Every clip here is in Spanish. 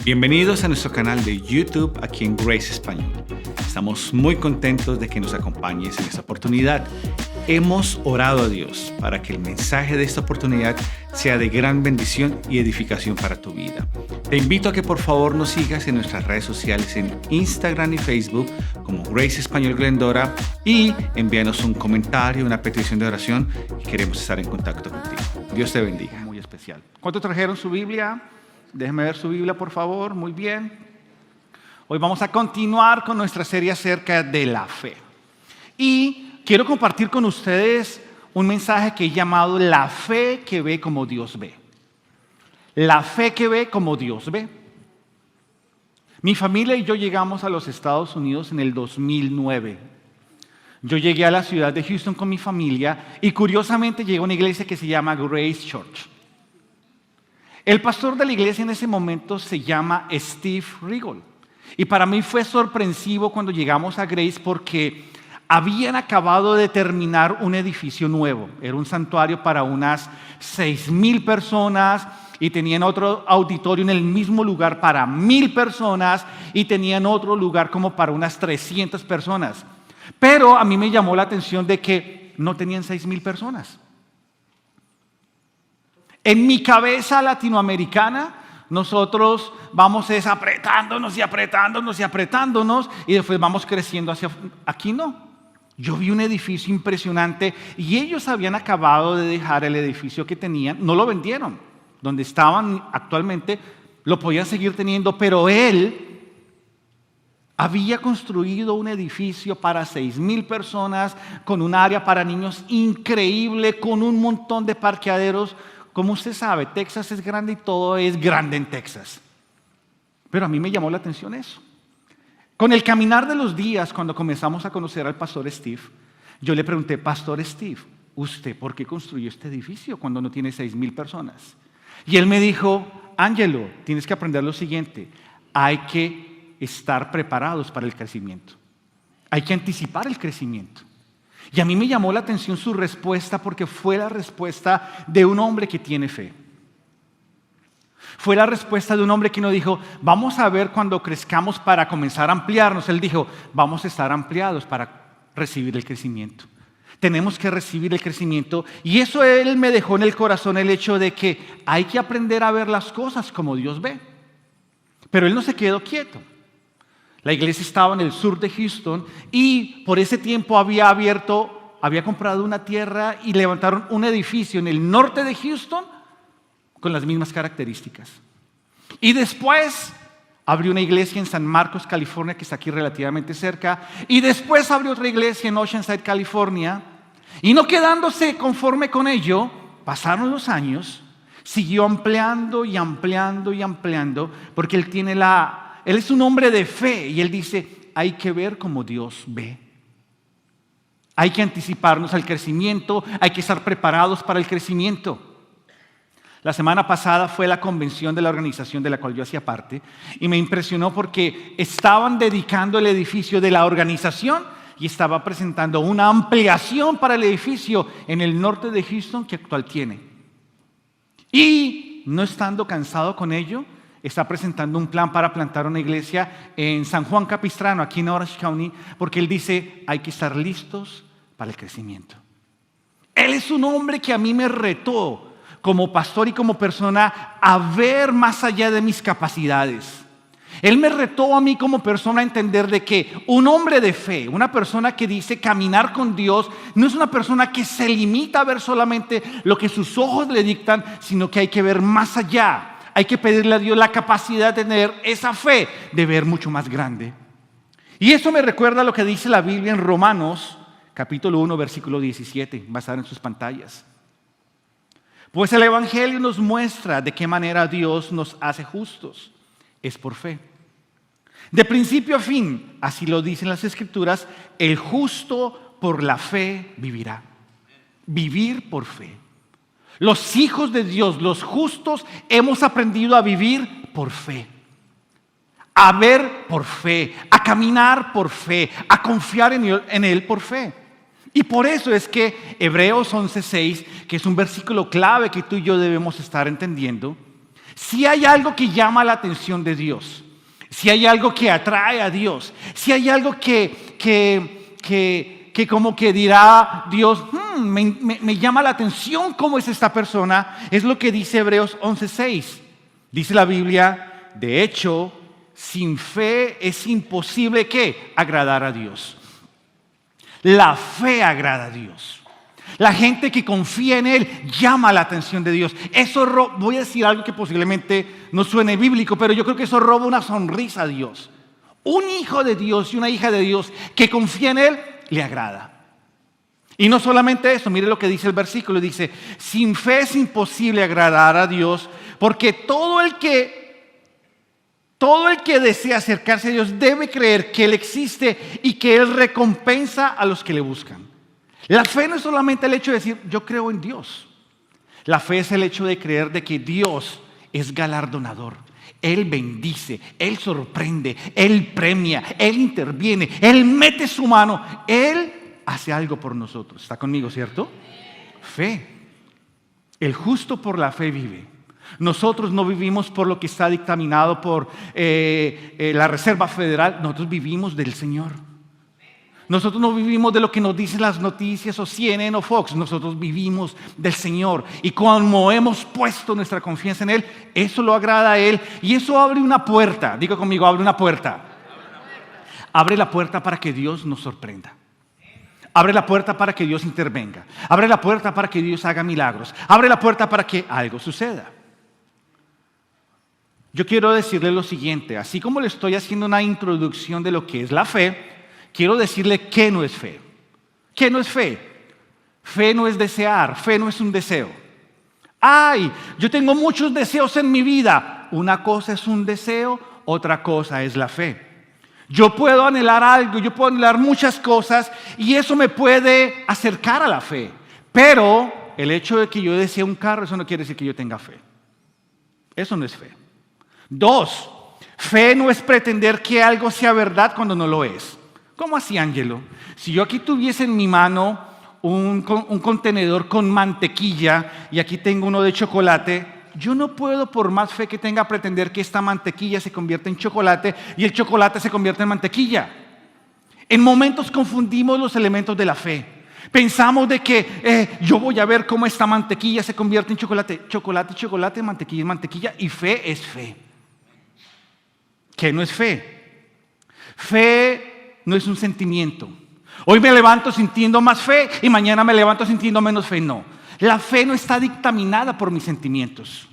Bienvenidos a nuestro canal de YouTube aquí en Grace Español. Estamos muy contentos de que nos acompañes en esta oportunidad. Hemos orado a Dios para que el mensaje de esta oportunidad sea de gran bendición y edificación para tu vida. Te invito a que por favor nos sigas en nuestras redes sociales en Instagram y Facebook como Grace Español Glendora y envíanos un comentario, una petición de oración y queremos estar en contacto contigo. Dios te bendiga. Muy especial. ¿Cuántos trajeron su Biblia? Déjenme ver su Biblia, por favor. Muy bien. Hoy vamos a continuar con nuestra serie acerca de la fe. Y quiero compartir con ustedes un mensaje que he llamado La fe que ve como Dios ve. La fe que ve como Dios ve. Mi familia y yo llegamos a los Estados Unidos en el 2009. Yo llegué a la ciudad de Houston con mi familia y curiosamente llegué a una iglesia que se llama Grace Church. El pastor de la iglesia en ese momento se llama Steve Regal. Y para mí fue sorpresivo cuando llegamos a Grace porque habían acabado de terminar un edificio nuevo. Era un santuario para unas 6,000 personas y tenían otro auditorio en el mismo lugar para 1,000 personas y tenían otro lugar como para unas 300 personas. Pero a mí me llamó la atención de que no tenían 6,000 personas. En mi cabeza latinoamericana, nosotros vamos apretándonos y apretándonos y apretándonos y después vamos creciendo hacia... Aquí no. Yo vi un edificio impresionante y ellos habían acabado de dejar el edificio que tenían, no lo vendieron. Donde estaban actualmente lo podían seguir teniendo, pero él había construido un edificio para 6,000 personas con un área para niños increíble, con un montón de parqueaderos. Como usted sabe, Texas es grande y todo es grande en Texas. Pero a mí me llamó la atención eso. Con el caminar de los días, cuando comenzamos a conocer al pastor Steve, yo le pregunté, Pastor Steve, ¿usted por qué construyó este edificio cuando no tiene 6,000 personas? Y él me dijo, Ángelo, tienes que aprender lo siguiente, hay que estar preparados para el crecimiento. Hay que anticipar el crecimiento. Y a mí me llamó la atención su respuesta porque fue la respuesta de un hombre que tiene fe. Fue la respuesta de un hombre que no dijo, vamos a ver cuando crezcamos para comenzar a ampliarnos. Él dijo, vamos a estar ampliados para recibir el crecimiento. Tenemos que recibir el crecimiento. Y eso él me dejó en el corazón el hecho de que hay que aprender a ver las cosas como Dios ve. Pero él no se quedó quieto. La iglesia estaba en el sur de Houston y por ese tiempo había comprado una tierra y levantaron un edificio en el norte de Houston con las mismas características. Y después abrió una iglesia en San Marcos, California, que está aquí relativamente cerca. Y después abrió otra iglesia en Oceanside, California. Y no quedándose conforme con ello, pasaron los años, siguió ampliando y ampliando y ampliando, porque él es un hombre de fe y él dice, hay que ver como Dios ve. Hay que anticiparnos al crecimiento, hay que estar preparados para el crecimiento. La semana pasada fue la convención de la organización de la cual yo hacía parte y me impresionó porque estaban dedicando el edificio de la organización y estaba presentando una ampliación para el edificio en el norte de Houston que actual tiene. Y no estando cansado con ello, está presentando un plan para plantar una iglesia en San Juan Capistrano, aquí en Orange County, porque él dice, hay que estar listos para el crecimiento. Él es un hombre que a mí me retó como pastor y como persona a ver más allá de mis capacidades. Él me retó a mí como persona a entender de que un hombre de fe, una persona que dice caminar con Dios, no es una persona que se limita a ver solamente lo que sus ojos le dictan, sino que hay que ver más allá. Hay que pedirle a Dios la capacidad de tener esa fe, de ver mucho más grande. Y eso me recuerda a lo que dice la Biblia en Romanos, capítulo 1, versículo 17. Va a estar en sus pantallas. Pues el Evangelio nos muestra de qué manera Dios nos hace justos. Es por fe. De principio a fin, así lo dicen las Escrituras, el justo por la fe vivirá. Vivir por fe. Los hijos de Dios, los justos, hemos aprendido a vivir por fe. A ver por fe, a caminar por fe, a confiar en Él por fe. Y por eso es que Hebreos 11:6, que es un versículo clave que tú y yo debemos estar entendiendo, Si hay algo que llama la atención de Dios, si hay algo que atrae a Dios, si hay algo que como que dirá Dios, me llama la atención cómo es esta persona, es lo que dice Hebreos 11:6. Dice la Biblia, de hecho, sin fe es imposible ¿qué? Agradar a Dios. La fe agrada a Dios. La gente que confía en Él llama la atención de Dios. Eso voy a decir algo que posiblemente no suene bíblico, pero yo creo que eso roba una sonrisa a Dios. Un hijo de Dios y una hija de Dios que confía en Él, le agrada. Y no solamente eso, mire lo que dice el versículo, dice, sin fe es imposible agradar a Dios, porque todo el que desea acercarse a Dios debe creer que Él existe y que Él recompensa a los que le buscan. La fe no es solamente el hecho de decir, yo creo en Dios. La fe es el hecho de creer de que Dios es galardonador. Él bendice, Él sorprende, Él premia, Él interviene, Él mete su mano, Él hace algo por nosotros. ¿Está conmigo, cierto? Fe. El justo por la fe vive. Nosotros no vivimos por lo que está dictaminado por la Reserva Federal, nosotros vivimos del Señor. Nosotros no vivimos de lo que nos dicen las noticias o CNN o Fox, nosotros vivimos del Señor. Y como hemos puesto nuestra confianza en Él, eso lo agrada a Él y eso abre una puerta. Diga conmigo, abre una puerta. Abre la puerta para que Dios nos sorprenda. Abre la puerta para que Dios intervenga. Abre la puerta para que Dios haga milagros. Abre la puerta para que algo suceda. Yo quiero decirle lo siguiente, así como le estoy haciendo una introducción de lo que es la fe, quiero decirle qué no es fe. ¿Qué no es fe? Fe no es desear, fe no es un deseo. Ay, yo tengo muchos deseos en mi vida. Una cosa es un deseo, otra cosa es la fe. Yo puedo anhelar algo, yo puedo anhelar muchas cosas y eso me puede acercar a la fe. Pero el hecho de que yo desee un carro, eso no quiere decir que yo tenga fe. Eso no es fe. 2, fe no es pretender que algo sea verdad cuando no lo es. ¿Cómo así, Ángelo? Si yo aquí tuviese en mi mano un contenedor con mantequilla y aquí tengo uno de chocolate, yo no puedo, por más fe que tenga, pretender que esta mantequilla se convierta en chocolate y el chocolate se convierta en mantequilla. En momentos confundimos los elementos de la fe. Pensamos de que yo voy a ver cómo esta mantequilla se convierte en chocolate. Chocolate, chocolate, mantequilla, mantequilla. Y fe es fe. ¿Qué no es fe? Fe no es un sentimiento. Hoy me levanto sintiendo más fe y mañana me levanto sintiendo menos fe. No. La fe no está dictaminada por mis sentimientos.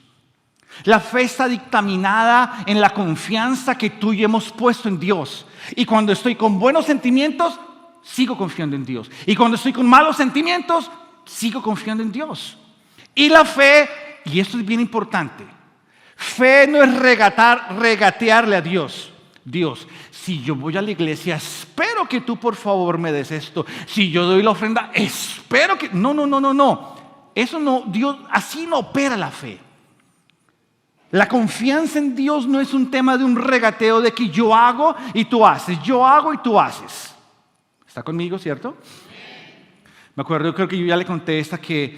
La fe está dictaminada en la confianza que tú y yo hemos puesto en Dios. Y cuando estoy con buenos sentimientos, sigo confiando en Dios. Y cuando estoy con malos sentimientos, sigo confiando en Dios. Y la fe, y esto es bien importante, fe no es regatearle a Dios. Dios, si yo voy a la iglesia, espero que tú por favor me des esto. Si yo doy la ofrenda, espero que... No. Eso no, Dios, así no opera la fe. La confianza en Dios no es un tema de un regateo de que yo hago y tú haces, yo hago y tú haces. ¿Está conmigo, cierto? Me acuerdo, creo que yo ya le conté esta, que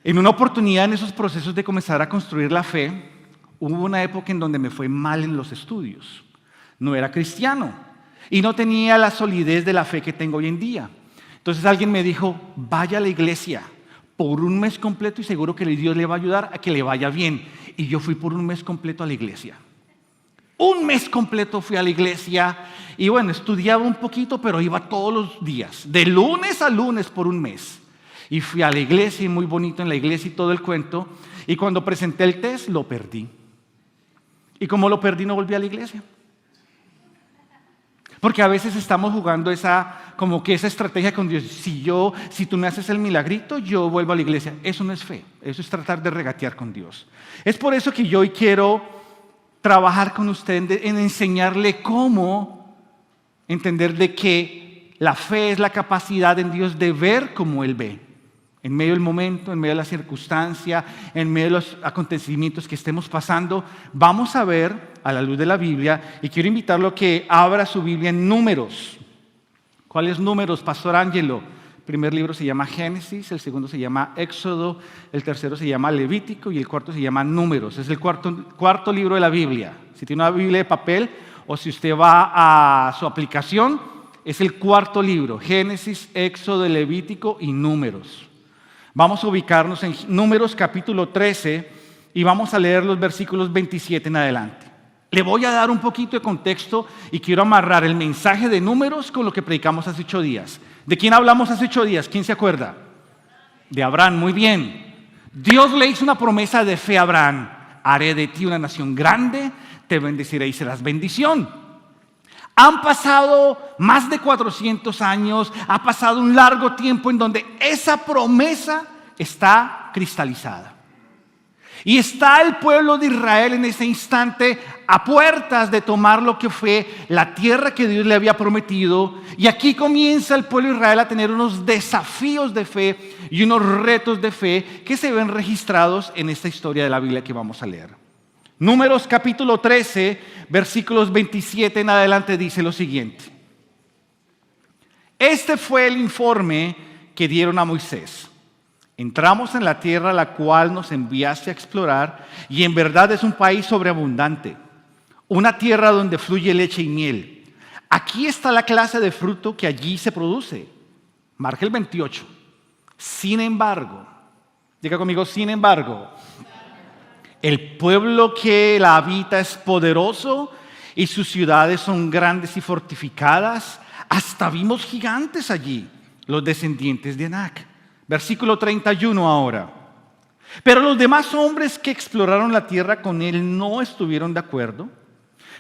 en una oportunidad en esos procesos de comenzar a construir la fe, hubo una época en donde me fue mal en los estudios. No era cristiano y no tenía la solidez de la fe que tengo hoy en día. Entonces alguien me dijo, vaya a la iglesia por un mes completo y seguro que Dios le va a ayudar a que le vaya bien. Y yo fui por un mes completo a la iglesia. Un mes completo fui a la iglesia y bueno, estudiaba un poquito, pero iba todos los días, de lunes a lunes por un mes. Y fui a la iglesia y muy bonito en la iglesia y todo el cuento. Y cuando presenté el test, lo perdí. Y como lo perdí, no volví a la iglesia. Porque a veces estamos jugando esa estrategia con Dios. Si tú me haces el milagrito, yo vuelvo a la iglesia. Eso no es fe, eso es tratar de regatear con Dios. Es por eso que yo hoy quiero trabajar con usted en enseñarle cómo entender de que la fe es la capacidad en Dios de ver como Él ve. En medio del momento, en medio de la circunstancia, en medio de los acontecimientos que estemos pasando, vamos a ver a la luz de la Biblia y quiero invitarlo a que abra su Biblia en Números. ¿Cuáles números, Pastor Ángelo? primer libro se llama Génesis, el segundo se llama Éxodo, el tercero se llama Levítico y el cuarto se llama Números. Es el cuarto libro de la Biblia. Si tiene una Biblia de papel o si usted va a su aplicación, es el cuarto libro, Génesis, Éxodo, Levítico y Números. Vamos a ubicarnos en Números capítulo 13 y vamos a leer los versículos 27 en adelante. Le voy a dar un poquito de contexto y quiero amarrar el mensaje de Números con lo que predicamos hace 8 días. ¿De quién hablamos hace 8 días? ¿Quién se acuerda? De Abraham, muy bien. Dios le hizo una promesa de fe a Abraham. Haré de ti una nación grande, te bendeciré y serás bendición. Han pasado más de 400 años, ha pasado un largo tiempo en donde esa promesa está cristalizada. Y está el pueblo de Israel en ese instante a puertas de tomar lo que fue la tierra que Dios le había prometido. Y aquí comienza el pueblo de Israel a tener unos desafíos de fe y unos retos de fe que se ven registrados en esta historia de la Biblia que vamos a leer. Números capítulo 13, versículos 27 en adelante dice lo siguiente. Este fue el informe que dieron a Moisés. Entramos en la tierra a la cual nos enviaste a explorar y en verdad es un país sobreabundante, una tierra donde fluye leche y miel. Aquí está la clase de fruto que allí se produce. Marca el 28. Sin embargo, diga conmigo, sin embargo, el pueblo que la habita es poderoso y sus ciudades son grandes y fortificadas. Hasta vimos gigantes allí, los descendientes de Anac. Versículo 31 ahora. Pero los demás hombres que exploraron la tierra con él no estuvieron de acuerdo.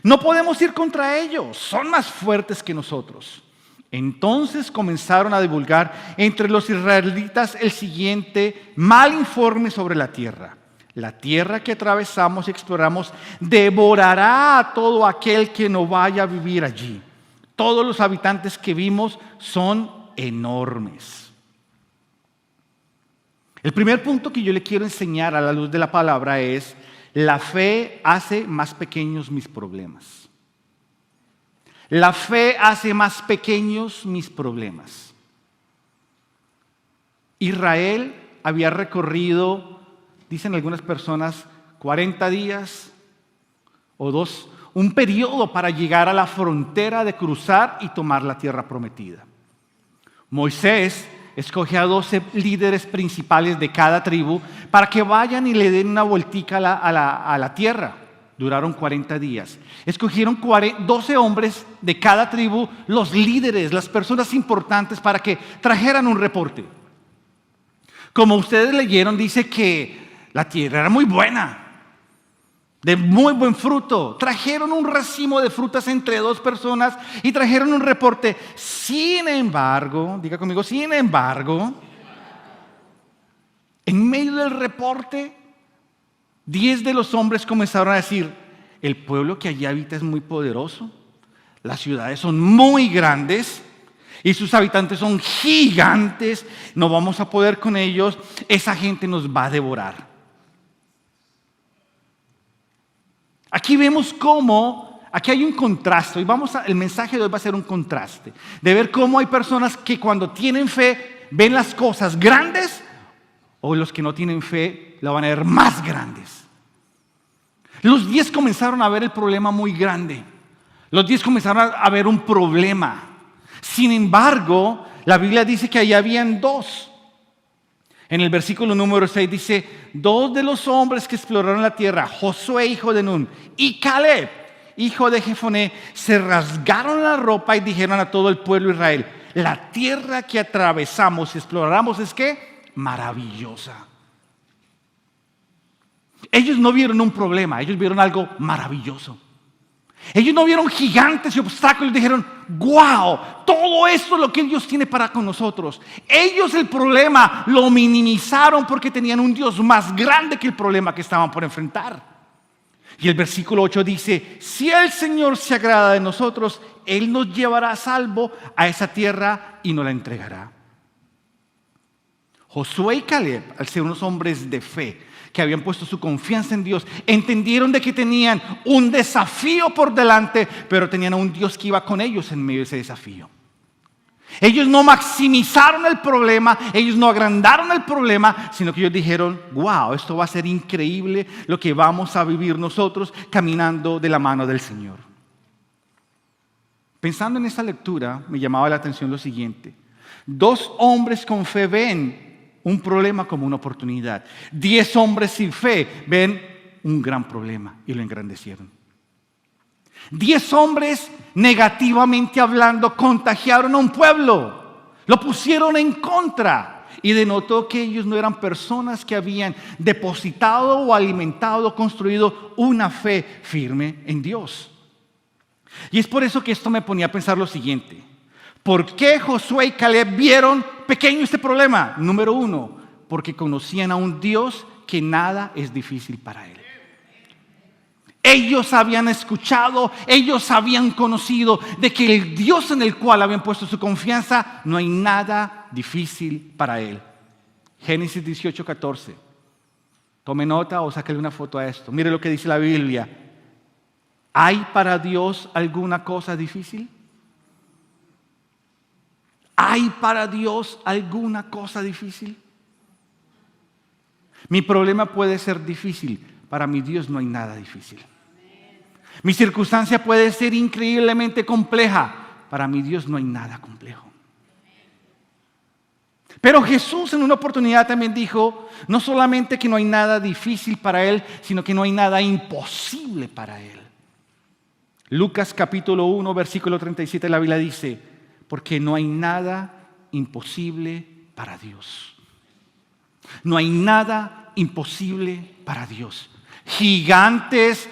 No podemos ir contra ellos, son más fuertes que nosotros. Entonces comenzaron a divulgar entre los israelitas el siguiente mal informe sobre la tierra. La tierra que atravesamos y exploramos devorará a todo aquel que no vaya a vivir allí. Todos los habitantes que vimos son enormes. El primer punto que yo le quiero enseñar a la luz de la palabra es: la fe hace más pequeños mis problemas. La fe hace más pequeños mis problemas. Israel había recorrido, dicen algunas personas, 40 días o un periodo para llegar a la frontera de cruzar y tomar la tierra prometida. Moisés escoge a 12 líderes principales de cada tribu para que vayan y le den una vueltica a la tierra. Duraron 40 días. Escogieron 12 hombres de cada tribu, los líderes, las personas importantes, para que trajeran un reporte. Como ustedes leyeron, dice que la tierra era muy buena, de muy buen fruto. Trajeron un racimo de frutas entre 2 personas y trajeron un reporte. Sin embargo, diga conmigo, sin embargo, en medio del reporte, 10 de los hombres comenzaron a decir: el pueblo que allí habita es muy poderoso, las ciudades son muy grandes y sus habitantes son gigantes, no vamos a poder con ellos, esa gente nos va a devorar. Aquí vemos cómo, aquí hay un contraste, el mensaje de hoy va a ser un contraste, de ver cómo hay personas que cuando tienen fe ven las cosas grandes, o los que no tienen fe la van a ver más grandes. Los 10 comenzaron a ver el problema muy grande, los 10 comenzaron a ver un problema. Sin embargo, la Biblia dice que ahí habían 2. En el versículo número 6 dice: 2 de los hombres que exploraron la tierra, Josué hijo de Nun y Caleb hijo de Jefoné, se rasgaron la ropa y dijeron a todo el pueblo de Israel: la tierra que atravesamos y exploramos es ¿qué? Maravillosa. Ellos no vieron un problema, ellos vieron algo maravilloso. Ellos no vieron gigantes y obstáculos, dijeron: wow, todo esto es lo que Dios tiene para con nosotros. Ellos el problema lo minimizaron porque tenían un Dios más grande que el problema que estaban por enfrentar. Y el versículo 8 dice: si el Señor se agrada de nosotros, Él nos llevará a salvo a esa tierra y nos la entregará. Josué y Caleb, al ser unos hombres de fe, que habían puesto su confianza en Dios, entendieron de que tenían un desafío por delante, pero tenían a un Dios que iba con ellos en medio de ese desafío. Ellos no maximizaron el problema, ellos no agrandaron el problema, sino que ellos dijeron, wow, esto va a ser increíble lo que vamos a vivir nosotros caminando de la mano del Señor. Pensando en esta lectura, me llamaba la atención lo siguiente. 2 hombres con fe ven un problema como una oportunidad. 10 hombres sin fe ven un gran problema y lo engrandecieron. 10 hombres, negativamente hablando, contagiaron a un pueblo, lo pusieron en contra y denotó que ellos no eran personas que habían depositado o alimentado o construido una fe firme en Dios. Y es por eso que esto me ponía a pensar lo siguiente: ¿por qué Josué y Caleb vieron pequeño este problema? Número 1, porque conocían a un Dios que nada es difícil para él. Ellos habían escuchado, ellos habían conocido de que el Dios en el cual habían puesto su confianza, no hay nada difícil para él. Génesis 18:14. Tome nota o sáquele una foto a esto. Mire lo que dice la Biblia. ¿Hay para Dios alguna cosa difícil? ¿Hay para Dios alguna cosa difícil? Mi problema puede ser difícil. Para mi Dios no hay nada difícil. Mi circunstancia puede ser increíblemente compleja. Para mi Dios no hay nada complejo. Pero Jesús en una oportunidad también dijo, no solamente que no hay nada difícil para Él, sino que no hay nada imposible para Él. Lucas capítulo 1, versículo 37, la Biblia dice, porque no hay nada imposible para Dios. No hay nada imposible para Dios. Gigantes,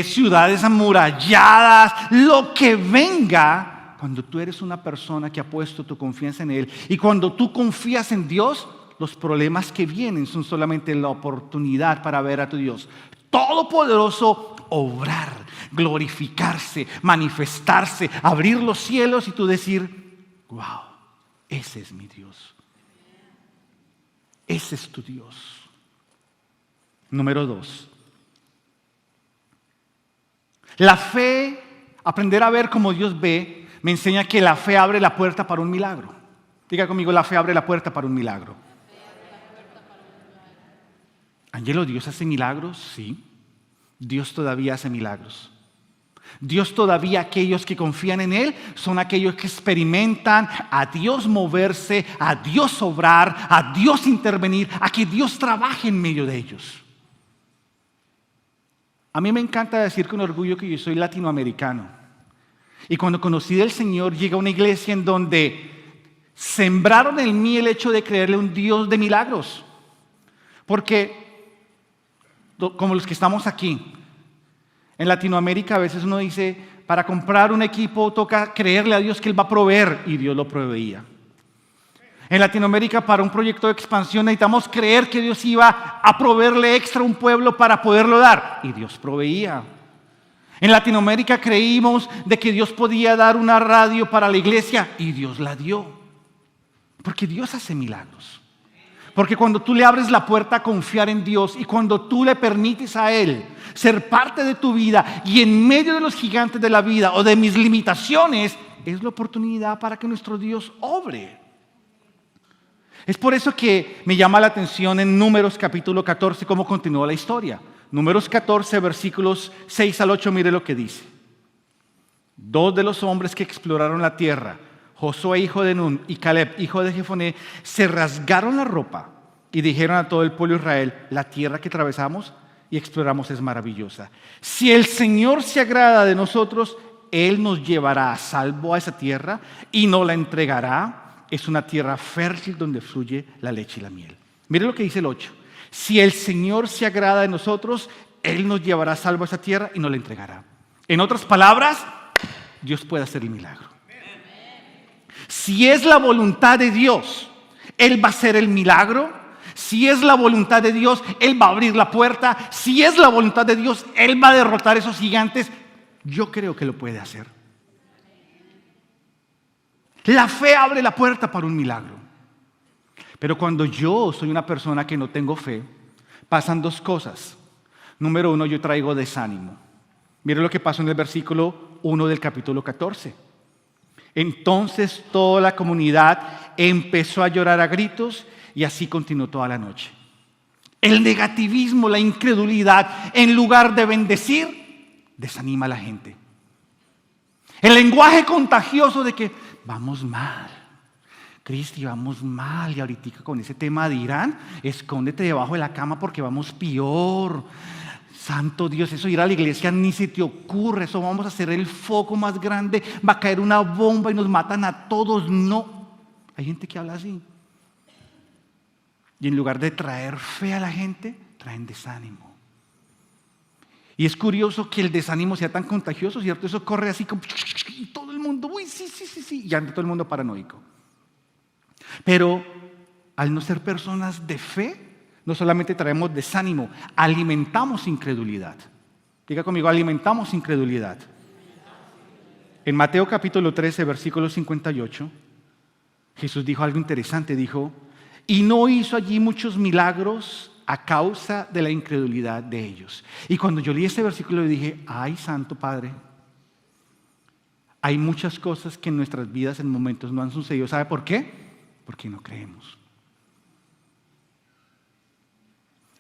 ciudades amuralladas, lo que venga, cuando tú eres una persona que ha puesto tu confianza en Él y cuando tú confías en Dios, los problemas que vienen son solamente la oportunidad para ver a tu Dios todopoderoso obrar, glorificarse, manifestarse, abrir los cielos y tú decir, wow, ese es mi Dios. Ese es tu Dios. Número 2. La fe, aprender a ver como Dios ve, me enseña que la fe abre la puerta para un milagro. Diga conmigo, la fe abre la puerta para un milagro. Angelo, ¿Dios hace milagros? Sí. Dios todavía hace milagros. Dios todavía, aquellos que confían en Él, son aquellos que experimentan a Dios moverse, a Dios obrar, a Dios intervenir, a que Dios trabaje en medio de ellos. A mí me encanta decir con orgullo que yo soy latinoamericano. Y cuando conocí del Señor, llegué a una iglesia en donde sembraron en mí el hecho de creerle a un Dios de milagros. Porque, como los que estamos aquí, en Latinoamérica a veces uno dice, para comprar un equipo toca creerle a Dios que Él va a proveer, y Dios lo proveía. En Latinoamérica, para un proyecto de expansión necesitamos creer que Dios iba a proveerle extra a un pueblo para poderlo dar, y Dios proveía. En Latinoamérica creímos de que Dios podía dar una radio para la iglesia, y Dios la dio. Porque Dios hace milagros. Porque cuando tú le abres la puerta a confiar en Dios y cuando tú le permites a Él ser parte de tu vida y en medio de los gigantes de la vida o de mis limitaciones, es la oportunidad para que nuestro Dios obre. Es por eso que me llama la atención en Números capítulo 14 cómo continúa la historia. Números 14 versículos 6 al 8, mire lo que dice. 2 de los hombres que exploraron la tierra, Josué hijo de Nun y Caleb hijo de Jefoné, se rasgaron la ropa y dijeron a todo el pueblo de Israel, la tierra que atravesamos y exploramos es maravillosa. Si el Señor se agrada de nosotros, Él nos llevará a salvo a esa tierra y nos la entregará. Es una tierra fértil donde fluye la leche y la miel. Mire lo que dice el 8. Si el Señor se agrada de nosotros, Él nos llevará a salvo a esa tierra y nos la entregará. En otras palabras, Dios puede hacer el milagro. Si es la voluntad de Dios, Él va a hacer el milagro. Si es la voluntad de Dios, Él va a abrir la puerta. Si es la voluntad de Dios, Él va a derrotar esos gigantes. Yo creo que lo puede hacer. La fe abre la puerta para un milagro. Pero cuando yo soy una persona que no tengo fe, pasan 2 cosas. Número 1, yo traigo desánimo. Mire lo que pasó en el versículo 1 del capítulo 14. Entonces toda la comunidad empezó a llorar a gritos y así continuó toda la noche. El negativismo, la incredulidad, en lugar de bendecir, desanima a la gente. El lenguaje contagioso de que vamos mal, Cristi, vamos mal, y ahorita con ese tema de Irán, escóndete debajo de la cama porque vamos peor. Santo Dios, eso ir a la iglesia ni se te ocurre, eso vamos a hacer el foco más grande, va a caer una bomba y nos matan a todos. No, hay gente que habla así. Y en lugar de traer fe a la gente, traen desánimo. Y es curioso que el desánimo sea tan contagioso, ¿cierto? Eso corre así como y todo el mundo, uy, sí, y anda todo el mundo paranoico. Pero al no ser personas de fe, no solamente traemos desánimo, alimentamos incredulidad. Diga conmigo, alimentamos incredulidad. En Mateo capítulo 13, versículo 58, Jesús dijo algo interesante, dijo, y no hizo allí muchos milagros a causa de la incredulidad de ellos. Y cuando yo leí este versículo dije, ay, Santo Padre, hay muchas cosas que en nuestras vidas en momentos no han sucedido. ¿Sabe por qué? Porque no creemos.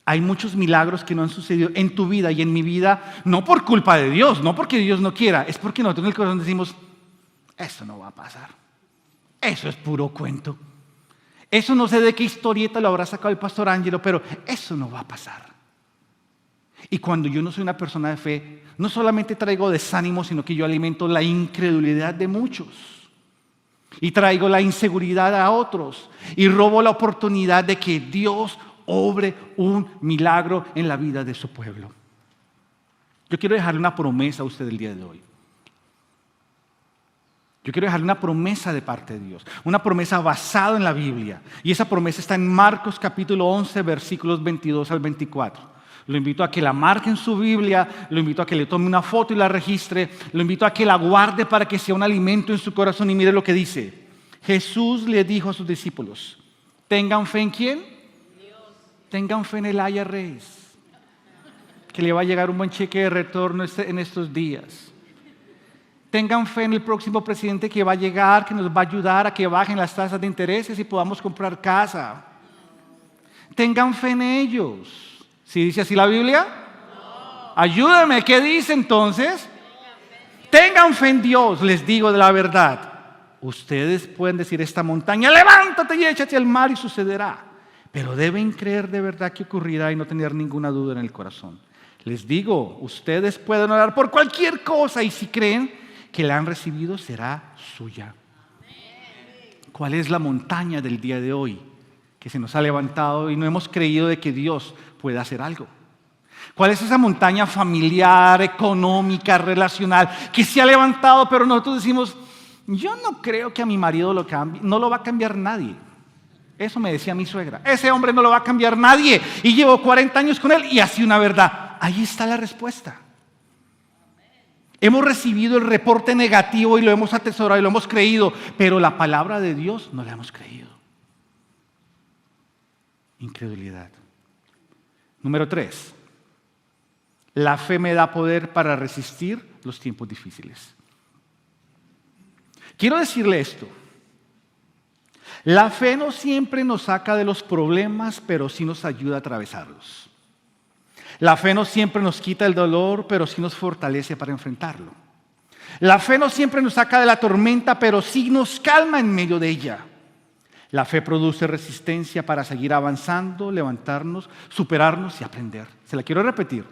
Hay muchos milagros que no han sucedido en tu vida y en mi vida, no por culpa de Dios, no porque Dios no quiera, es porque nosotros en el corazón decimos, eso no va a pasar, eso es puro cuento, eso no sé de qué historieta lo habrá sacado el pastor Ángelo, pero eso no va a pasar. Y cuando yo no soy una persona de fe, no solamente traigo desánimo, sino que yo alimento la incredulidad de muchos. Y traigo la inseguridad a otros. Y robo la oportunidad de que Dios obre un milagro en la vida de su pueblo. Yo quiero dejarle una promesa a usted el día de hoy. Yo quiero dejarle una promesa de parte de Dios. Una promesa basada en la Biblia. Y esa promesa está en Marcos capítulo 11, versículos 22 al 24. Lo invito a que la marque en su Biblia, lo invito a que le tome una foto y la registre, lo invito a que la guarde para que sea un alimento en su corazón y mire lo que dice. Jesús le dijo a sus discípulos, ¿tengan fe en quién? Dios. Tengan fe en el IRS, que le va a llegar un buen cheque de retorno en estos días. Tengan fe en el próximo presidente que va a llegar, que nos va a ayudar a que bajen las tasas de intereses y podamos comprar casa. Tengan fe en ellos. ¿Sí dice así la Biblia? No. Ayúdame, ¿qué dice entonces? Tengan fe en Dios, les digo de la verdad. Ustedes pueden decir a esta montaña, levántate y échate al mar y sucederá. Pero deben creer de verdad que ocurrirá y no tener ninguna duda en el corazón. Les digo, ustedes pueden orar por cualquier cosa y si creen que la han recibido será suya. ¿Cuál es la montaña del día de hoy que se nos ha levantado y no hemos creído de que Dios puede hacer algo? ¿Cuál es esa montaña familiar, económica, relacional que se ha levantado, pero nosotros decimos, yo no creo que a mi marido lo cambie, no lo va a cambiar nadie? Eso me decía mi suegra, ese hombre no lo va a cambiar nadie y llevo 40 años con él y así una verdad. Ahí está la respuesta. Hemos recibido el reporte negativo y lo hemos atesorado y lo hemos creído, pero la palabra de Dios no la hemos creído. Incredulidad. Número 3. La fe me da poder para resistir los tiempos difíciles. Quiero decirle esto. La fe no siempre nos saca de los problemas, pero sí nos ayuda a atravesarlos. La fe no siempre nos quita el dolor, pero sí nos fortalece para enfrentarlo. La fe no siempre nos saca de la tormenta, pero sí nos calma en medio de ella. La fe produce resistencia para seguir avanzando, levantarnos, superarnos y aprender. Se la quiero repetir.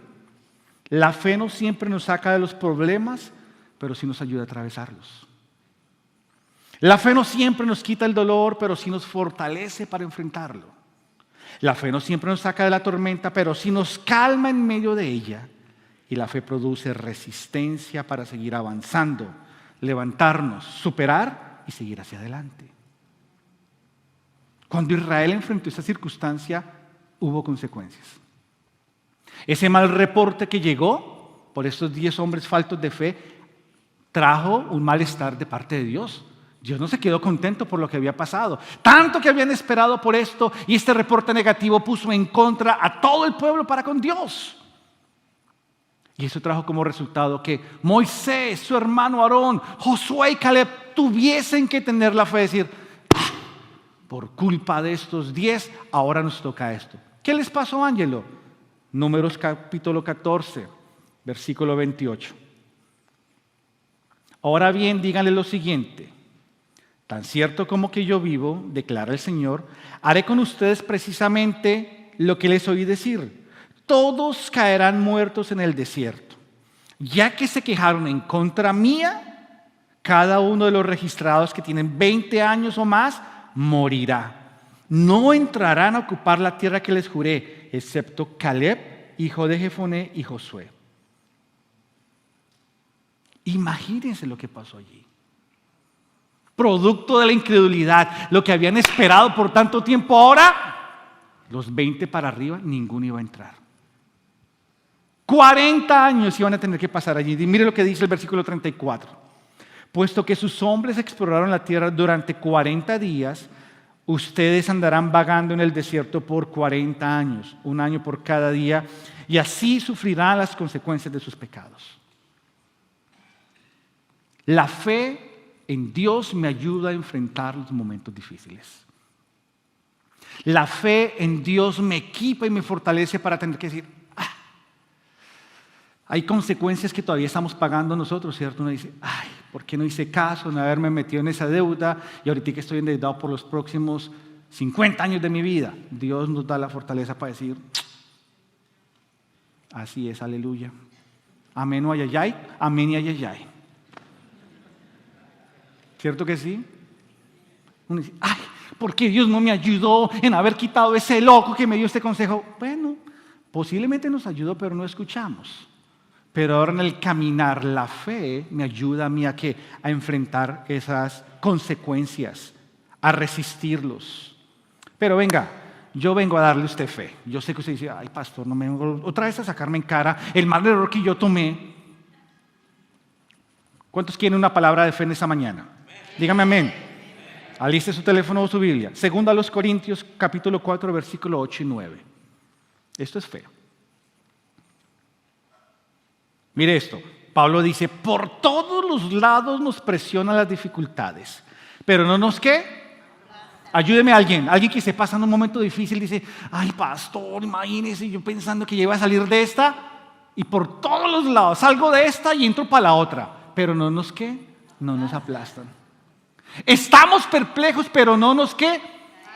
La fe no siempre nos saca de los problemas, pero sí nos ayuda a atravesarlos. La fe no siempre nos quita el dolor, pero sí nos fortalece para enfrentarlo. La fe no siempre nos saca de la tormenta, pero sí nos calma en medio de ella. Y la fe produce resistencia para seguir avanzando, levantarnos, superar y seguir hacia adelante. Cuando Israel enfrentó esa circunstancia, hubo consecuencias. Ese mal reporte que llegó por estos 10 hombres faltos de fe trajo un malestar de parte de Dios. Dios no se quedó contento por lo que había pasado. Tanto que habían esperado por esto y este reporte negativo puso en contra a todo el pueblo para con Dios. Y eso trajo como resultado que Moisés, su hermano Aarón, Josué y Caleb tuviesen que tener la fe de decir, por culpa de estos 10, ahora nos toca esto. ¿Qué les pasó, Ángelo? Números capítulo 14, versículo 28. Ahora bien, díganle lo siguiente: tan cierto como que yo vivo, declara el Señor, haré con ustedes precisamente lo que les oí decir. Todos caerán muertos en el desierto. Ya que se quejaron en contra mía, cada uno de los registrados que tienen 20 años o más morirá. No entrarán a ocupar la tierra que les juré, excepto Caleb, hijo de Jefoné, y Josué. Imagínense lo que pasó allí. Producto de la incredulidad, lo que habían esperado por tanto tiempo, ahora, los 20 para arriba, ninguno iba a entrar. 40 años iban a tener que pasar allí. Y mire lo que dice el versículo 34. Puesto que sus hombres exploraron la tierra durante 40 días, ustedes andarán vagando en el desierto por 40 años, un año por cada día, y así sufrirán las consecuencias de sus pecados. La fe en Dios me ayuda a enfrentar los momentos difíciles. La fe en Dios me equipa y me fortalece para tener que decir, hay consecuencias que todavía estamos pagando nosotros, ¿cierto? Uno dice, ¿por qué no hice caso en haberme metido en esa deuda? Y ahorita que estoy endeudado por los próximos 50 años de mi vida. Dios nos da la fortaleza para decir, así es, aleluya. Amén o ayayay, amén y ayayay. ¿Cierto que sí? Uno dice, ¿por qué Dios no me ayudó en haber quitado ese loco que me dio este consejo? Bueno, posiblemente nos ayudó, pero no escuchamos. Pero ahora en el caminar, la fe me ayuda a mí a enfrentar esas consecuencias, a resistirlos. Pero venga, yo vengo a darle a usted fe. Yo sé que usted dice, pastor, no me vengo otra vez a sacarme en cara el mal error que yo tomé. ¿Cuántos quieren una palabra de fe en esta mañana? Dígame amén. Aliste su teléfono o su Biblia. Segunda a los Corintios, capítulo 4, versículo 8 y 9. Esto es fe. Mire esto, Pablo dice, por todos los lados nos presionan las dificultades, pero no nos ¿qué? Ayúdeme alguien que esté pasando un momento difícil, dice, pastor, imagínese, yo pensando que ya iba a salir de esta, y por todos los lados salgo de esta y entro para la otra, pero no nos ¿qué? No nos aplastan. Estamos perplejos, pero no nos ¿qué?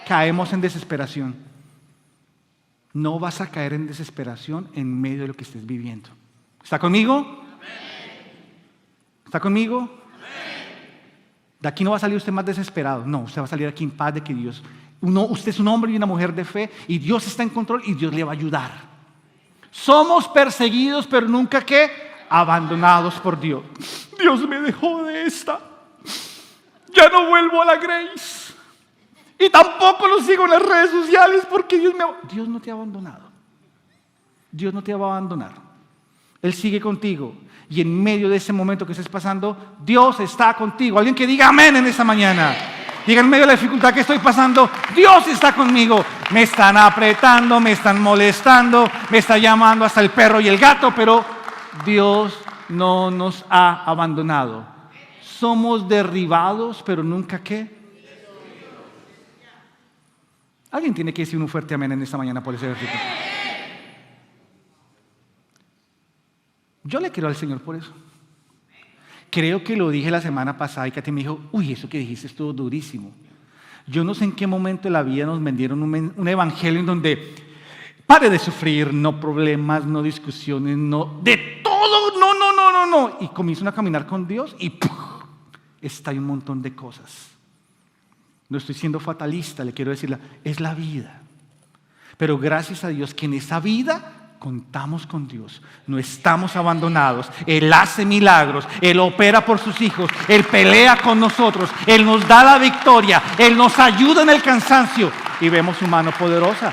Caemos en desesperación. No vas a caer en desesperación en medio de lo que estés viviendo. ¿Está conmigo? Amén. ¿Está conmigo? Amén. De aquí no va a salir usted más desesperado. No, usted va a salir aquí en paz de que Dios... usted es un hombre y una mujer de fe y Dios está en control y Dios le va a ayudar. Somos perseguidos, pero nunca ¿qué? Abandonados por Dios. Dios me dejó de esta. Ya no vuelvo a la Grace. Y tampoco lo sigo en las redes sociales porque Dios no te ha abandonado. Dios no te va a abandonar. Él sigue contigo. Y en medio de ese momento que estés pasando, Dios está contigo. Alguien que diga amén en esta mañana. Diga, en medio de la dificultad que estoy pasando, Dios está conmigo. Me están apretando, me están molestando, me está llamando hasta el perro y el gato, pero Dios no nos ha abandonado. Somos derribados, pero nunca ¿qué? Alguien tiene que decir un fuerte amén en esta mañana por ese versículo. Yo le creo al Señor por eso. Creo que lo dije la semana pasada y Katy me dijo, eso que dijiste estuvo durísimo. Yo no sé en qué momento de la vida nos vendieron un evangelio en donde pare de sufrir, no problemas, no discusiones, no, de todo, no. Y comienzan a caminar con Dios y está ahí un montón de cosas. No estoy siendo fatalista, le quiero decir, es la vida. Pero gracias a Dios que en esa vida contamos con Dios, no estamos abandonados. Él hace milagros, Él opera por sus hijos, Él pelea con nosotros, Él nos da la victoria, Él nos ayuda en el cansancio y vemos su mano poderosa.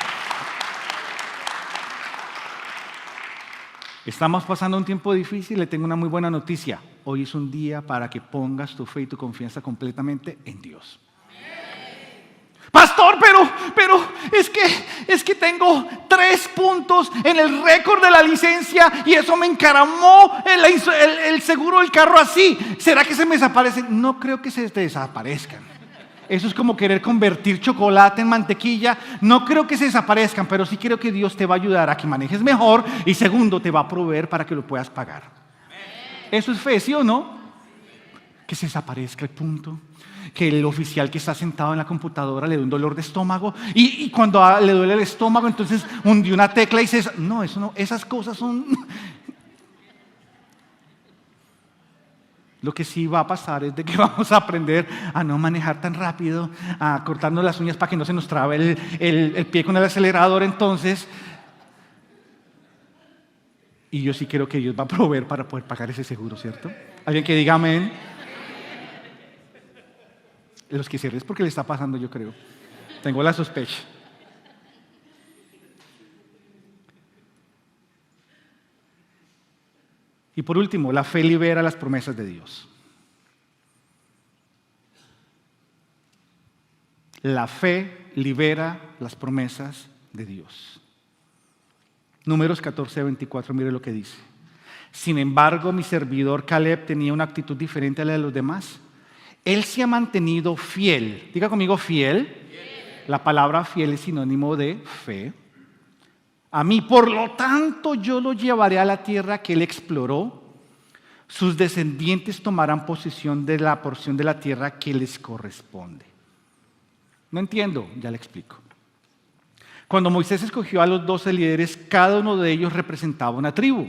Estamos pasando un tiempo difícil, le tengo una muy buena noticia. Hoy es un día para que pongas tu fe y tu confianza completamente en Dios. Pastor, pero es que tengo 3 puntos en el récord de la licencia y eso me encaramó el seguro del carro así. ¿Será que se me desaparecen? No creo que se te desaparezcan. Eso es como querer convertir chocolate en mantequilla. No creo que se desaparezcan, pero sí creo que Dios te va a ayudar a que manejes mejor y segundo, te va a proveer para que lo puedas pagar. Eso es fe, ¿sí o no? Que se desaparezca el punto. Que el oficial que está sentado en la computadora le dé un dolor de estómago y cuando le duele el estómago entonces hundió una tecla y dice, no, eso no, esas cosas son... Lo que sí va a pasar es de que vamos a aprender a no manejar tan rápido, a cortarnos las uñas para que no se nos trabe el pie con el acelerador entonces. Y yo sí creo que Dios va a proveer para poder pagar ese seguro, ¿cierto? ¿Alguien que diga amén? Los que se ríen es porque le está pasando, yo creo. Tengo la sospecha. Y por último, la fe libera las promesas de Dios. La fe libera las promesas de Dios. Números 14:24, mire lo que dice. Sin embargo, mi servidor Caleb tenía una actitud diferente a la de los demás. Él se ha mantenido fiel. Diga conmigo fiel. La palabra fiel es sinónimo de fe. A mí, por lo tanto, yo lo llevaré a la tierra que él exploró. Sus descendientes tomarán posesión de la porción de la tierra que les corresponde. No entiendo, ya le explico. Cuando Moisés escogió a los 12 líderes, cada uno de ellos representaba una tribu,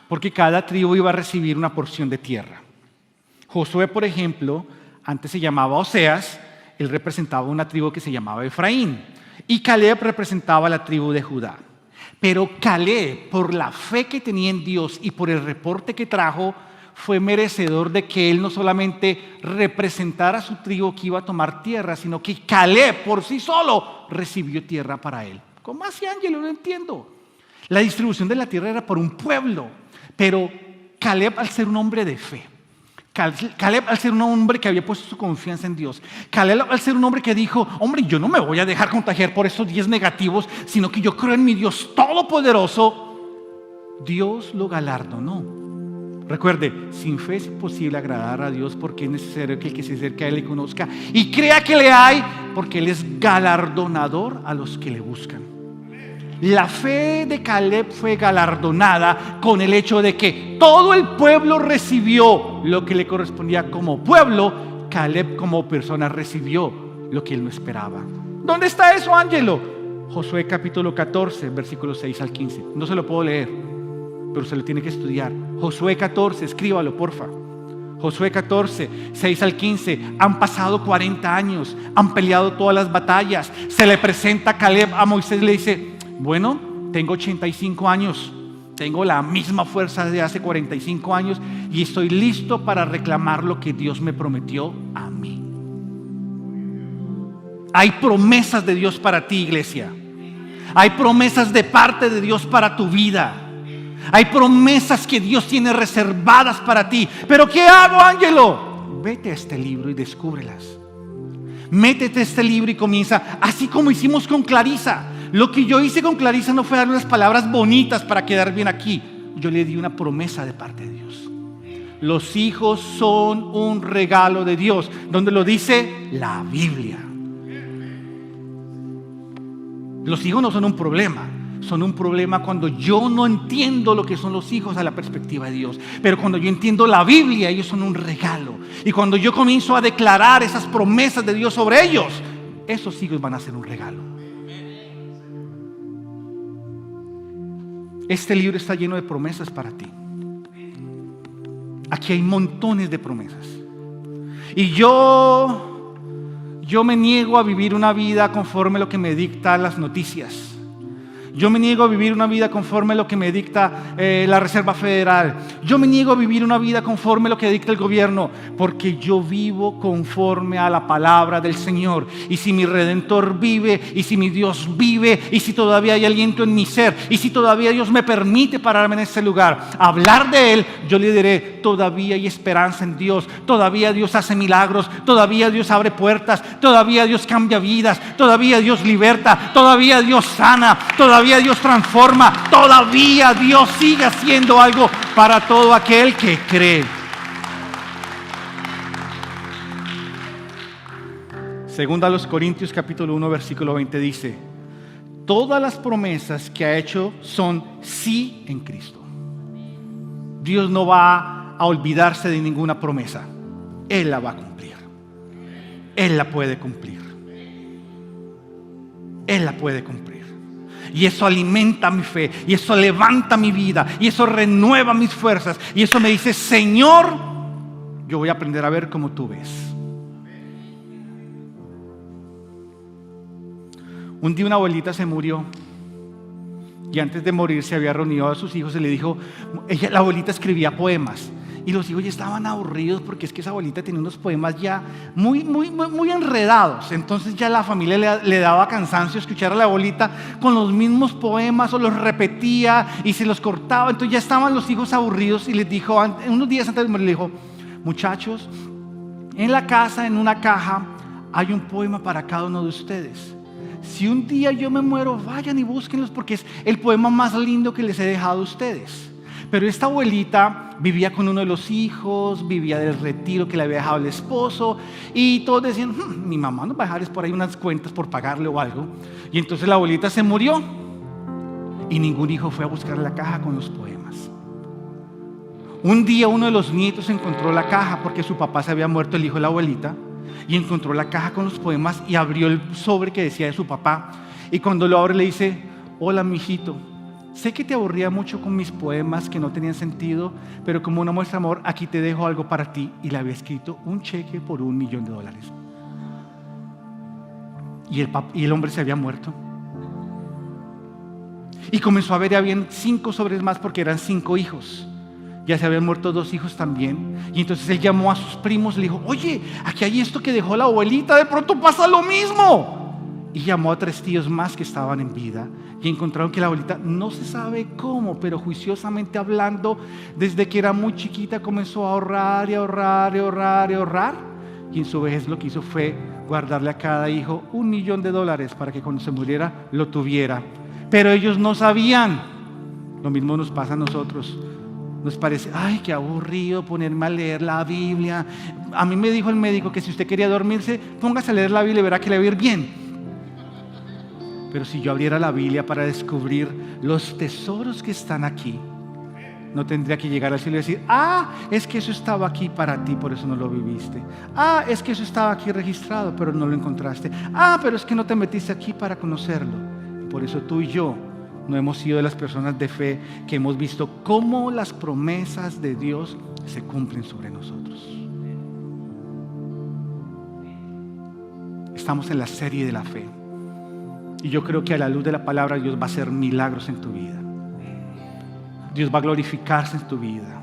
porque cada tribu iba a recibir una porción de tierra. Josué, por ejemplo, antes se llamaba Oseas, él representaba una tribu que se llamaba Efraín, y Caleb representaba la tribu de Judá. Pero Caleb, por la fe que tenía en Dios y por el reporte que trajo, fue merecedor de que él no solamente representara a su tribu que iba a tomar tierra, sino que Caleb por sí solo recibió tierra para él. ¿Cómo así, Ángelo? No entiendo. La distribución de la tierra era por un pueblo, pero Caleb, al ser un hombre de fe, Caleb, al ser un hombre que había puesto su confianza en Dios, Caleb, al ser un hombre que dijo, hombre, yo no me voy a dejar contagiar por estos 10 negativos, sino que yo creo en mi Dios todopoderoso, Dios lo galardonó. Recuerde, sin fe es imposible agradar a Dios porque es necesario que el que se acerque a Él le conozca y crea que le hay, porque Él es galardonador a los que le buscan. La fe de Caleb fue galardonada con el hecho de que todo el pueblo recibió lo que le correspondía como pueblo. Caleb como persona recibió lo que él no esperaba. ¿Dónde está eso, Ángelo? Josué capítulo 14, versículos 6 al 15. No se lo puedo leer, pero se lo tiene que estudiar. Josué 14, escríbalo, porfa. Josué 14, 6 al 15. Han pasado 40 años, han peleado todas las batallas. Se le presenta a Caleb a Moisés y le dice, bueno, tengo 85 años, tengo la misma fuerza de hace 45 años y estoy listo para reclamar lo que Dios me prometió a mí. Hay promesas de Dios para ti, iglesia. Hay promesas de parte de Dios para tu vida. Hay promesas que Dios tiene reservadas para ti. ¿Pero qué hago, Ángelo? Vete a este libro y descúbrelas. Métete a este libro y comienza, así como hicimos con Clarisa. Lo que yo hice con Clarisa no fue darle unas palabras bonitas para quedar bien aquí. Yo le di una promesa de parte de Dios. Los hijos son un regalo de Dios. ¿Dónde lo dice? La Biblia. Los hijos no son un problema. Son un problema cuando yo no entiendo lo que son los hijos a la perspectiva de Dios. Pero cuando yo entiendo la Biblia, ellos son un regalo. Y cuando yo comienzo a declarar esas promesas de Dios sobre ellos, esos hijos van a ser un regalo. Este libro está lleno de promesas para ti. Aquí hay montones de promesas. Y yo me niego a vivir una vida conforme a lo que me dictan las noticias. Yo me niego a vivir una vida conforme a lo que me dicta la Reserva Federal. Yo me niego a vivir una vida conforme a lo que dicta el gobierno, porque yo vivo conforme a la palabra del Señor. Y si mi Redentor vive, y si mi Dios vive, y si todavía hay aliento en mi ser, y si todavía Dios me permite pararme en ese lugar, hablar de Él, yo le diré, todavía hay esperanza en Dios, todavía Dios hace milagros, todavía Dios abre puertas, todavía Dios cambia vidas, todavía Dios liberta, todavía Dios sana, todavía Dios transforma, todavía Dios sigue haciendo algo para todo aquel que cree. Segunda a los Corintios capítulo 1 versículo 20 dice: todas las promesas que ha hecho son sí en Cristo. Dios no va a olvidarse de ninguna promesa. Él la va a cumplir. Él la puede cumplir. Él la puede cumplir. Y eso alimenta mi fe, y eso levanta mi vida, y eso renueva mis fuerzas, y eso me dice: Señor, yo voy a aprender a ver como tú ves. Un día una abuelita se murió y antes de morir se había reunido a sus hijos y le dijo, la abuelita escribía poemas y los hijos ya estaban aburridos porque es que esa abuelita tenía unos poemas ya muy enredados. Entonces ya la familia le daba cansancio escuchar a la abuelita con los mismos poemas o los repetía y se los cortaba. Entonces ya estaban los hijos aburridos y les dijo, unos días antes de morir, le dijo: muchachos, en la casa, en una caja, hay un poema para cada uno de ustedes. Si un día yo me muero, vayan y búsquenlos porque es el poema más lindo que les he dejado a ustedes. Pero esta abuelita vivía con uno de los hijos, vivía del retiro que le había dejado el esposo y todos decían, mi mamá nos va a dejar por ahí unas cuentas por pagarle o algo. Y entonces la abuelita se murió y ningún hijo fue a buscar la caja con los poemas. Un día uno de los nietos encontró la caja porque su papá se había muerto, el hijo de la abuelita, y encontró la caja con los poemas y abrió el sobre que decía de su papá. Y cuando lo abre le dice: hola mijito, sé que te aburría mucho con mis poemas que no tenían sentido, pero como una muestra de amor, aquí te dejo algo para ti. Y le había escrito un cheque por $1 millón. Y el hombre se había muerto. Y comenzó a ver, habían 5 sobres más porque eran 5 hijos. Ya se habían muerto 2 hijos también. Y entonces él llamó a sus primos y le dijo: oye, aquí hay esto que dejó la abuelita, de pronto pasa lo mismo. Y llamó a 3 tíos más que estaban en vida y encontraron que la abuelita, no se sabe cómo, pero juiciosamente hablando, desde que era muy chiquita comenzó a ahorrar y ahorrar y ahorrar y ahorrar. Y en su vejez lo que hizo fue guardarle a cada hijo $1 millón para que cuando se muriera lo tuviera. Pero ellos no sabían. Lo mismo nos pasa a nosotros. Nos parece, ay, qué aburrido ponerme a leer la Biblia. A mí me dijo el médico que si usted quería dormirse, póngase a leer la Biblia y verá que le va a ir bien. Pero si yo abriera la Biblia para descubrir los tesoros que están aquí, no tendría que llegar al cielo y decir: es que eso estaba aquí para ti, por eso no lo viviste. Es que eso estaba aquí registrado, pero no lo encontraste. Pero es que no te metiste aquí para conocerlo. Por eso tú y yo no hemos sido de las personas de fe que hemos visto cómo las promesas de Dios se cumplen sobre nosotros. Estamos en la serie de la fe. Y yo creo que a la luz de la palabra Dios va a hacer milagros en tu vida. Dios va a glorificarse en tu vida.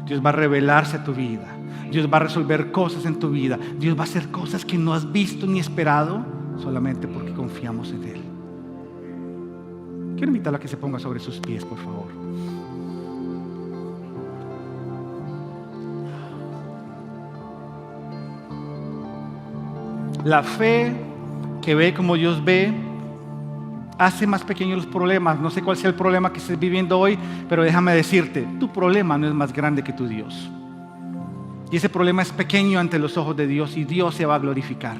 Dios va a revelarse a tu vida. Dios va a resolver cosas en tu vida. Dios va a hacer cosas que no has visto ni esperado solamente porque confiamos en Él. Quiero invitarla a que se ponga sobre sus pies, por favor. La fe que ve como Dios ve hace más pequeños los problemas. No sé cuál sea el problema que estés viviendo hoy, pero déjame decirte, tu problema no es más grande que tu Dios. Y ese problema es pequeño ante los ojos de Dios y Dios se va a glorificar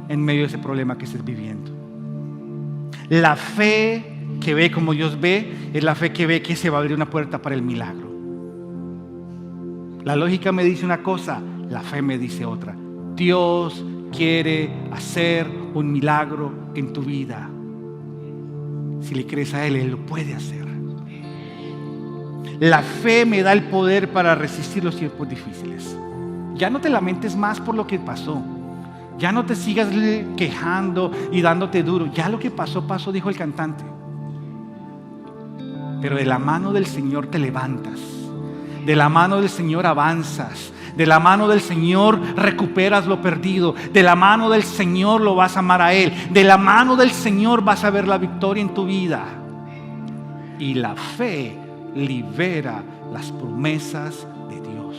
en medio de ese problema que estés viviendo. La fe que ve como Dios ve es la fe que ve que se va a abrir una puerta para el milagro. La lógica me dice una cosa, la fe me dice otra. Dios quiere hacer un milagro en tu vida. Si le crees a Él, Él lo puede hacer. La fe me da el poder para resistir los tiempos difíciles. Ya no te lamentes más por lo que pasó. Ya no te sigas quejando y dándote duro. Ya lo que pasó, pasó, dijo el cantante. Pero de la mano del Señor te levantas. De la mano del Señor avanzas. De la mano del Señor recuperas lo perdido. De la mano del Señor lo vas a amar a Él. De la mano del Señor vas a ver la victoria en tu vida. Y la fe libera las promesas de Dios.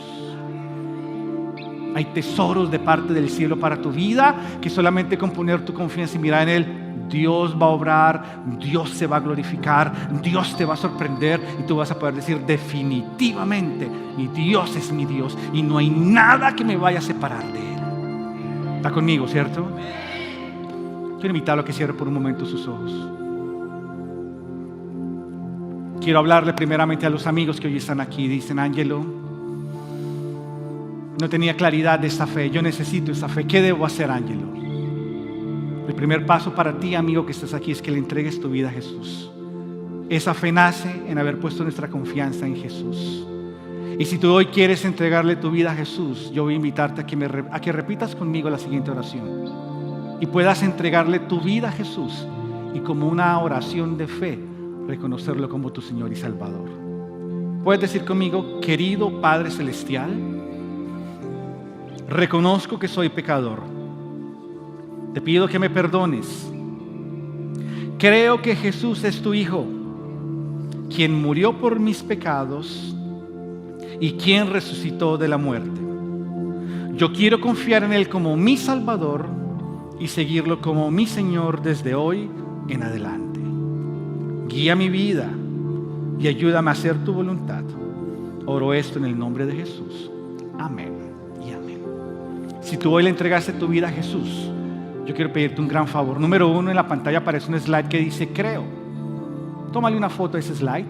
Hay tesoros de parte del cielo para tu vida, que solamente con poner tu confianza y mirar en Él, Dios va a obrar, Dios se va a glorificar, Dios te va a sorprender y tú vas a poder decir definitivamente, mi Dios es mi Dios y no hay nada que me vaya a separar de Él. ¿Está conmigo, cierto? Quiero invitarlo a que cierre por un momento sus ojos. Quiero hablarle primeramente a los amigos que hoy están aquí. Dicen, Ángelo, no tenía claridad de esta fe, yo necesito esta fe. ¿Qué debo hacer, Ángelo? El primer paso para ti, amigo que estás aquí, es que le entregues tu vida a Jesús. Esa fe nace en haber puesto nuestra confianza en Jesús. Y si tú hoy quieres entregarle tu vida a Jesús, yo voy a invitarte a que repitas conmigo la siguiente oración y puedas entregarle tu vida a Jesús y como una oración de fe reconocerlo como tu Señor y Salvador. Puedes decir conmigo, querido Padre Celestial, reconozco que soy pecador. Te pido que me perdones. Creo que Jesús es tu Hijo, quien murió por mis pecados y quien resucitó de la muerte. Yo quiero confiar en Él como mi Salvador y seguirlo como mi Señor desde hoy en adelante. Guía mi vida y ayúdame a hacer tu voluntad. Oro esto en el nombre de Jesús. Amén y amén. Si tú hoy le entregaste tu vida a Jesús, yo quiero pedirte un gran favor. Número 1, en la pantalla aparece un slide que dice creo. Tómale una foto de ese slide,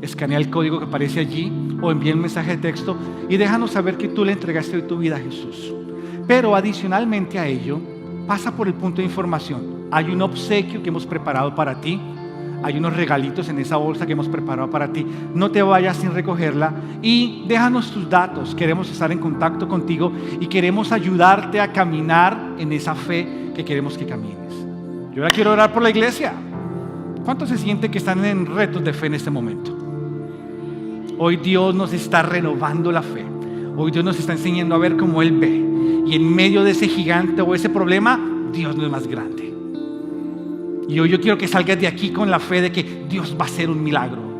escanea el código que aparece allí o envía un mensaje de texto y déjanos saber que tú le entregaste hoy tu vida a Jesús. Pero adicionalmente a ello, pasa por el punto de información. Hay un obsequio que hemos preparado para ti. Hay unos regalitos en esa bolsa que hemos preparado para ti. No te vayas sin recogerla y déjanos tus datos. Queremos estar en contacto contigo y queremos ayudarte a caminar en esa fe que queremos que camines. Yo ahora quiero orar por la iglesia. ¿Cuántos se sienten que están en retos de fe en este momento? Hoy Dios nos está renovando la fe. Hoy Dios nos está enseñando a ver cómo Él ve. Y en medio de ese gigante o ese problema, Dios no es más grande. Y hoy yo quiero que salgas de aquí con la fe de que Dios va a hacer un milagro.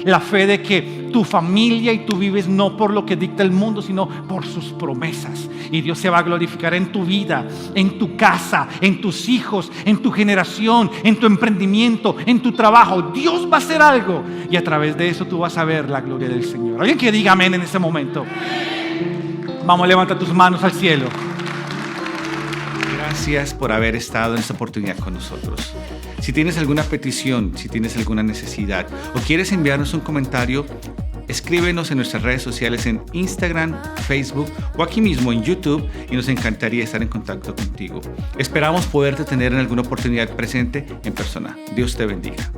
La fe de que tu familia y tú vives no por lo que dicta el mundo, sino por sus promesas. Y Dios se va a glorificar en tu vida, en tu casa, en tus hijos, en tu generación, en tu emprendimiento, en tu trabajo. Dios va a hacer algo. Y a través de eso tú vas a ver la gloria del Señor. Alguien que diga amén en este momento. Vamos, levanta tus manos al cielo. Gracias por haber estado en esta oportunidad con nosotros. Si tienes alguna petición, si tienes alguna necesidad o quieres enviarnos un comentario, escríbenos en nuestras redes sociales en Instagram, Facebook o aquí mismo en YouTube y nos encantaría estar en contacto contigo. Esperamos poderte tener en alguna oportunidad presente en persona. Dios te bendiga.